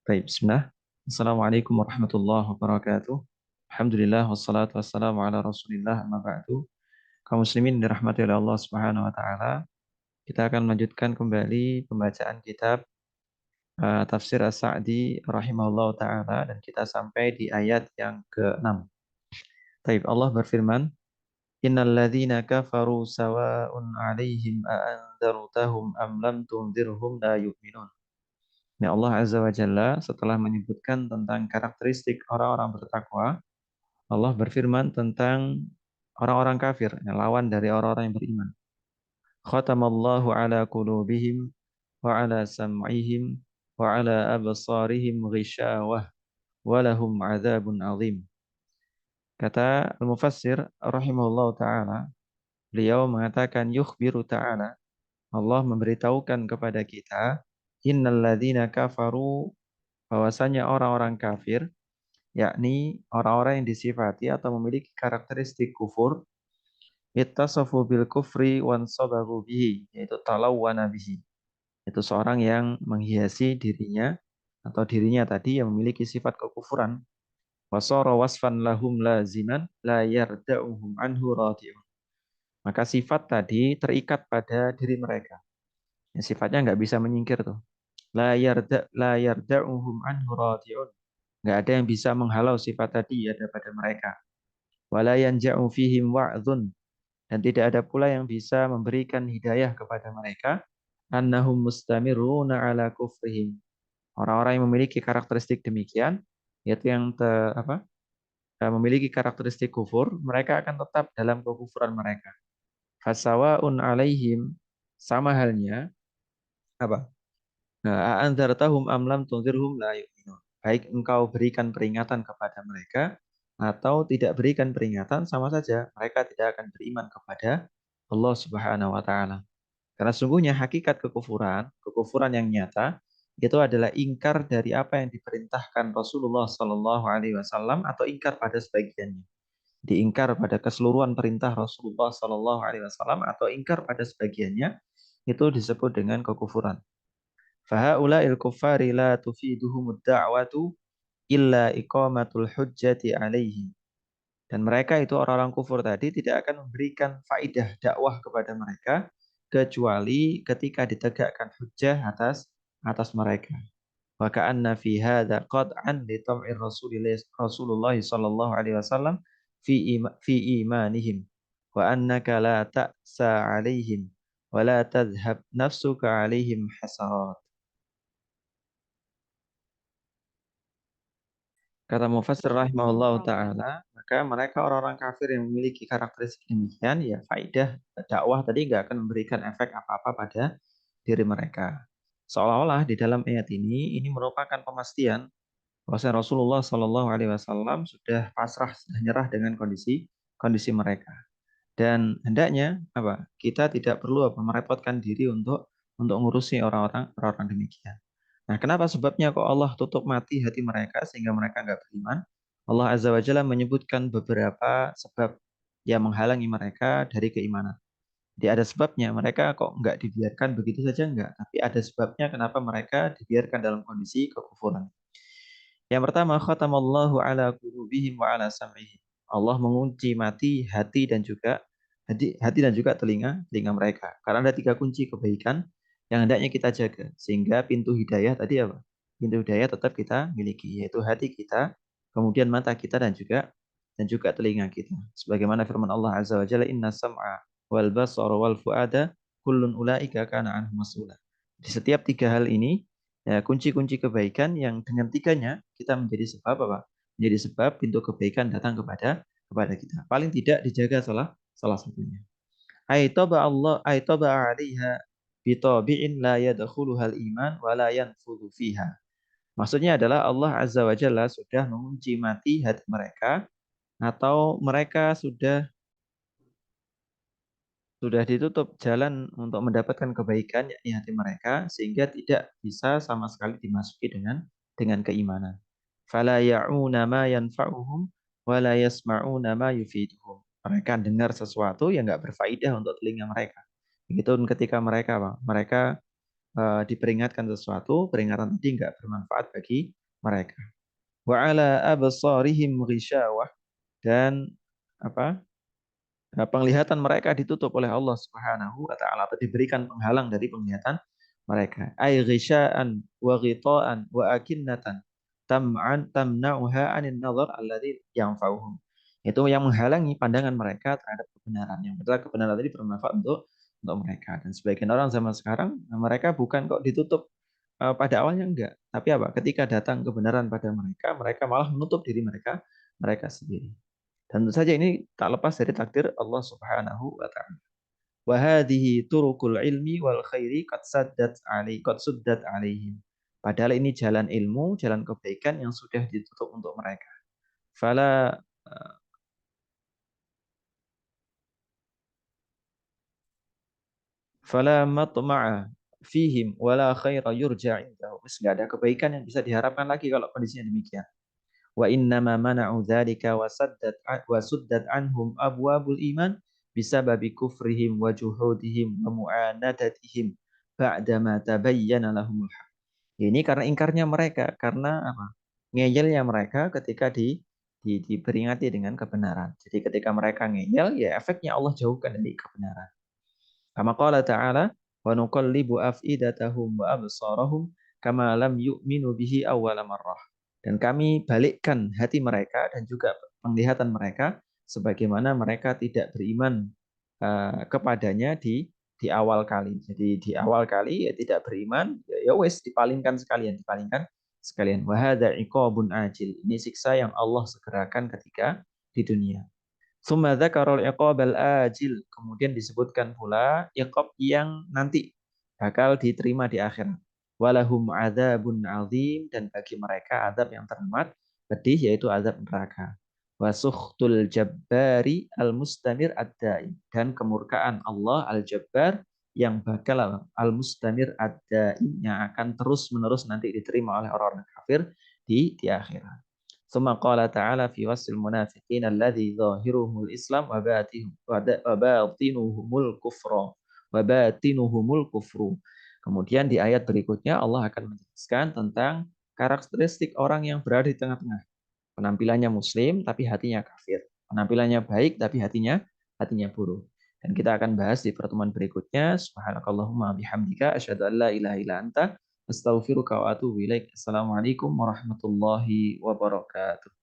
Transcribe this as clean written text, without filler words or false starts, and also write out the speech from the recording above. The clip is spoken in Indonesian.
Baik, bismillah. Assalamualaikum warahmatullahi wabarakatuh. Alhamdulillah wassalatu wassalamu ala Rasulillah amma ba'du. Kaum muslimin dirahmati oleh Allah Subhanahu wa taala. Kita akan melanjutkan kembali pembacaan kitab Tafsir As-Sa'di rahimahullah taala dan kita sampai di ayat yang ke-6. Baik, Allah berfirman, "Innal ladzina kafaru sawa'un 'alaihim a anzartahum am lam tunzirhum la yu'minun." Ya Allah Azza wa Jalla setelah menyebutkan tentang karakteristik orang-orang bertakwa, Allah berfirman tentang orang-orang kafir, yang lawan dari orang-orang yang beriman. Khatamallahu ala qulubihim wa ala sam'ihim wa ala absarihim ghishawah wa lahum adzabun azim. Kata Al-Mufassir rahimahullahu taala, beliau mengatakan yukhbiru ta'ala, Allah memberitahukan kepada kita, innal ladzina kafaru, bahwasanya orang-orang kafir, yakni orang-orang yang disifati atau memiliki karakteristik kufur, ittasafu bil kufri wan sabahu bihi, yaitu talawwana bihi. Itu seorang yang menghiasi dirinya atau dirinya tadi yang memiliki sifat kekufuran. Wasara wasfan lahum laziman la yarda'uhum anhu radi'un. Maka sifat tadi terikat pada diri mereka. Ya, sifatnya nggak bisa menyingkir tuh. La yarda'uhum anhu radi'un. Nggak ada yang bisa menghalau sifat tadi ada pada mereka. Wala yanja'u fihim wa'dhun, dan tidak ada pula yang bisa memberikan hidayah kepada mereka, annahum mustamiruna ala kufrihim. Orang-orang yang memiliki karakteristik demikian, yaitu yang memiliki karakteristik kufur, mereka akan tetap dalam kekufuran mereka. Fasawaun alaihim, sama halnya apa? Nah, anzartahum am lam tunzirhum la yu'minun. Baik engkau berikan peringatan kepada mereka atau tidak berikan peringatan, sama saja mereka tidak akan beriman kepada Allah Subhanahu wa taala. Karena sungguhnya hakikat kekufuran, kekufuran yang nyata itu adalah ingkar dari apa yang diperintahkan Rasulullah Shallallahu alaihi wasallam atau ingkar pada sebagiannya. Diingkar pada keseluruhan perintah Rasulullah Shallallahu alaihi wasallam atau ingkar pada sebagiannya, itu disebut dengan kekufuran. Fahaula'il kuffari la tufiduhumud da'watu illa iqamatul hujjati alaihim. Dan mereka itu orang-orang kufur tadi tidak akan memberikan faidah dakwah kepada mereka kecuali ketika ditegakkan hujjah atas mereka. Wa ka'anna fi hadza qad'an li tam'ir Rasulullah sallallahu alaihi wasallam fi imanihim wa annaka la ta'sa alaihim wa la tadhhab nafsuka alaihim hasarat. Kata Mufassir rahimahullah ta'ala, maka mereka orang-orang kafir yang memiliki karakteristik demikian, ya faidah dakwah tadi nggak akan memberikan efek apa-apa pada diri mereka. Seolah-olah di dalam ayat ini merupakan pemastian bahwa Rasulullah Shallallahu Alaihi Wasallam sudah pasrah, sudah nyerah dengan kondisi mereka. Dan hendaknya apa? Kita tidak perlu merepotkan diri untuk ngurusi orang-orang demikian. Nah, kenapa sebabnya kok Allah tutup mati hati mereka sehingga mereka nggak beriman? Allah Azza wa Jalla menyebutkan beberapa sebab yang menghalangi mereka dari keimanan. Jadi ada sebabnya, mereka kok nggak dibiarkan begitu saja nggak, tapi ada sebabnya kenapa mereka dibiarkan dalam kondisi kekufuran. Yang pertama, khatamallahu ala qulubihim wa ala sam'ihim. Allah mengunci mati hati dan juga telinga mereka. Karena ada tiga kunci kebaikan yang hendaknya kita jaga, sehingga pintu hidayah tadi apa? Pintu hidayah tetap kita miliki, yaitu hati kita, kemudian mata kita dan juga telinga kita. Sebagaimana firman Allah Azza wa Jalla, inna sam'a wal basara wal fuada kullun ulaika kana anhu mas'ula. Di setiap tiga hal ini, ya, kunci-kunci kebaikan yang dengan tiganya kita menjadi sebab apa? Menjadi sebab pintu kebaikan datang kepada kita. Paling tidak dijaga salah salah satunya. Aitaba Allah aitaba 'alaiha bitabi'in la yadkhuluhal iman wa la yanfudhu fiha. Maksudnya adalah Allah Azza wa Jalla sudah mengunci mati hati mereka, atau mereka sudah ditutup jalan untuk mendapatkan kebaikan yakni hati mereka, sehingga tidak bisa sama sekali dimasuki dengan keimanan. Fala ya'una ma yanfa'uhum wa la yasma'una ma yufiduhum. Mereka dengar sesuatu yang nggak berfaedah untuk telinga mereka. Begitu ketika mereka diperingatkan sesuatu, peringatan tadi nggak bermanfaat bagi mereka. Wa ala absarihim ghishawah, dan apa? Penglihatan mereka ditutup oleh Allah Subhanahu wa taala, atau diberikan penghalang dari penglihatan mereka. Ay ghisya'an wa ghita'an wa akinnatan tamna'uha 'anil nazar alladhi yanfa'uhum. Itu yang menghalangi pandangan mereka terhadap kebenaran. Yang betul kebenaran tadi bermanfaat untuk mereka. Dan sebagian orang zaman sekarang, mereka bukan kok ditutup pada awalnya enggak, tapi apa? Ketika datang kebenaran pada mereka, mereka malah menutup diri mereka sendiri. Dan tentu saja ini tak lepas dari takdir Allah Subhanahu wa taala. Wa hadhihi turukul ilmi wal khairi qad suddat alaihim. Padahal ini jalan ilmu, jalan kebaikan yang sudah ditutup untuk mereka. Fala fala matma'a fihim wala khaira yurja indahu. Enggak ada kebaikan yang bisa diharapkan lagi kalau kondisinya demikian. Wa innama mana'u dzalika wa suddat anhum abwabul iman bisababi kufrihim wa juhudihim wa mu'anadatihim ba'dama tabayyana lahumul haq. Ini karena ingkarnya mereka, karena apa? Ngeyelnya mereka ketika diperingati dengan kebenaran. Jadi ketika mereka ngeyel, ya efeknya Allah jauhkan dari kebenaran. Kama qala ta'ala wa nuqallibu af'idatahum wa absarahum kama lam yu'minu bihi awwala marrah. Dan kami balikkan hati mereka dan juga penglihatan mereka sebagaimana mereka tidak beriman kepadanya di awal kali. Jadi di awal kali ya tidak beriman, ya wes dipalingkan sekalian. Wa hadza iqabun ajil. Ini siksa yang Allah segerakan ketika di dunia. Summa dzakarul iqabal ajil. Kemudian disebutkan pula iqab yang nanti bakal diterima di akhirat. Walahum adzabun azim, dan bagi mereka azab yang teramat pedih, yaitu azab neraka. Wa sukhtul jabbari al mustamir ad-daim, dan kemurkaan Allah al jabbar yang bakal al mustamir ad-daim, yang akan terus menerus nanti diterima oleh orang-orang kafir di akhirat. ثم قال تعالى في وصف المنافقين الذي ظاهرهم الإسلام وباطنهم الكفر وباطنهم الكفر. Kemudian di ayat berikutnya Allah akan menjelaskan tentang karakteristik orang yang berada di tengah-tengah. Penampilannya muslim tapi hatinya kafir. Penampilannya baik tapi hatinya buruk. Dan kita akan bahas di pertemuan berikutnya. Subhanakallahumma bihamdika asyhadu an la ilaha illa anta astaghfiruka wa atubu ilaik. Assalamualaikum warahmatullahi wabarakatuh.